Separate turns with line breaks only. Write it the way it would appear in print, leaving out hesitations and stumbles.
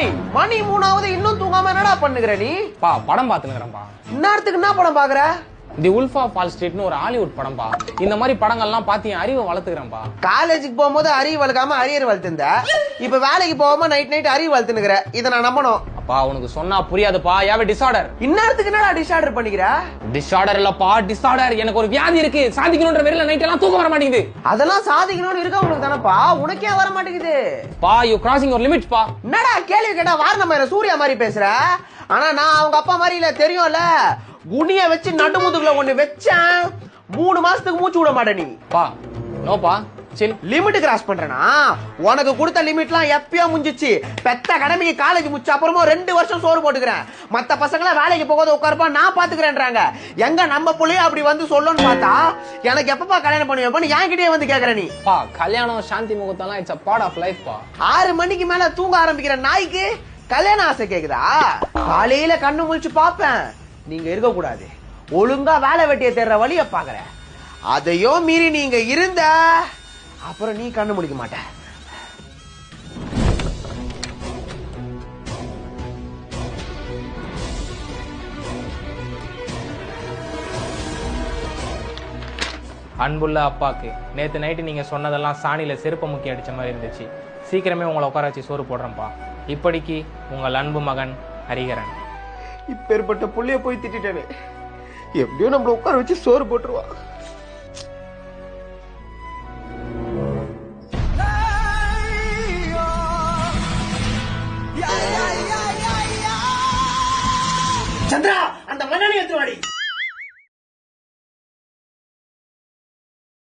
டேய் மணி 3ஆவது இன்னும் தூங்காம என்னடா பண்ணுகிற நீ?
படம் பாத்துக்கிறேன்ப்பா.
இந்நேரத்துக்கு என்ன படம் பாக்குற?
தி உல்ஃப் ஆஃப் வால் ஸ்ட்ரீட்னு ஒரு ஹாலிவுட் படம்பா. இந்த மாதிரி படங்கள்லாம் பார்த்து என் அறிவை வளர்த்துக்கிறேன்ப்பா.
காலேஜுக்கு போகும்போது அறிவு வளர்க்காம அரியர் வளர்த்துந்த, இப்ப வேலைக்கு போகாம நைட் அறிவு வளர்த்துனுக்குற. இதை நான் நம்பணும்.
அப்பா உனக்கு சொன்னா புரியாதுப்பா. யாவே டிசார்டர்.
இந்நேரத்துக்கு என்னடா டிசார்டர் பண்ணிக்கிற?
டிசார்டர் இல்லப்பா, டிசார்டர். எனக்கு ஒரு வியாதி இருக்கு. சாதிக்கணும்ன்ற வெறியில நைட் எல்லாம் தூக்கம் வர மாட்டேங்குது.
அதெல்லாம் சாதிக்கணும்னு இருக்க உங்களுக்கு தானப்பா, உனக்கே வர மாட்டேங்குது.
பா யூ கிராசிங் யுவர் லிமிட்ஸ் பா.
என்னடா கேள்வி கேட்டா வாரண மாதிரி சூர்யா மாதிரி பேசுற? ஆனா நான் அவங்க அப்பா மாதிரி இல்ல, தெரியும்ல. குனிய வச்சு நடுமுதுகுல ஒண்ணு வச்சேன், 3 மாசத்துக்கு மூச்சு விட மாட்டே நீ.
பா நோப்பா சில்.
Limit cross பண்றேனா? உனக்கு கொடுத்த லிமிட்லாம் எப்பயோ முடிஞ்சிச்சு. பெத்த கடமைக்கு காலேஜ் முடிச்ச அப்புறமா 2 வருஷம் சோறு போட்டுக்கிறேன். மத்த பசங்கள வேலைக்கு போகாத உட்காருப்பா, நான் பாத்துக்கிறேன்றாங்க. எங்க நம்ம புள்ளைய அப்படி வந்து சொல்லணும்னு பார்த்தா எனக்கு எப்பப்பா கல்யாணம் பண்ணுவேன் என்கிட்டயே வந்து கேக்குற நீ.
பா கல்யாணம் சாந்தி முகூர்த்தம்லாம் it's a part of life பா.
6 மணிக்கு மேல தூங்க ஆரம்பிக்கிற நாய்க்கு கல்யாண ஆசை கேக்குதா? காலையில கண்ணு முழிச்சு பாப்பேன், நீங்க இருக்க கூடாது. ஒழுங்கா வேலை வெட்டிய தேடுற வழிய பாக்குற. அதையோ மீறி நீங்க இருந்த அப்புறம் நீ கண்ணு முழிக்க மாட்ட.
அன்புள்ள அப்பாக்கு நேத்து நைட்டு நீங்க சொன்னதெல்லாம் சாணியில செருப்ப முக்கி அடிச்ச மாதிரி இருந்துச்சு. சீக்கிரமே உங்களை உட்கார வச்சு சோறு போடுறேன்ப்பா. இப்படிக்கு உங்கள் அன்பு மகன் ஹரிஹரன்.
இப்பேற்பட்ட புள்ளைய போய் திட்டேனே, எப்படியோ நம்மள உட்கார வச்சு சோறு போட்டுருவா.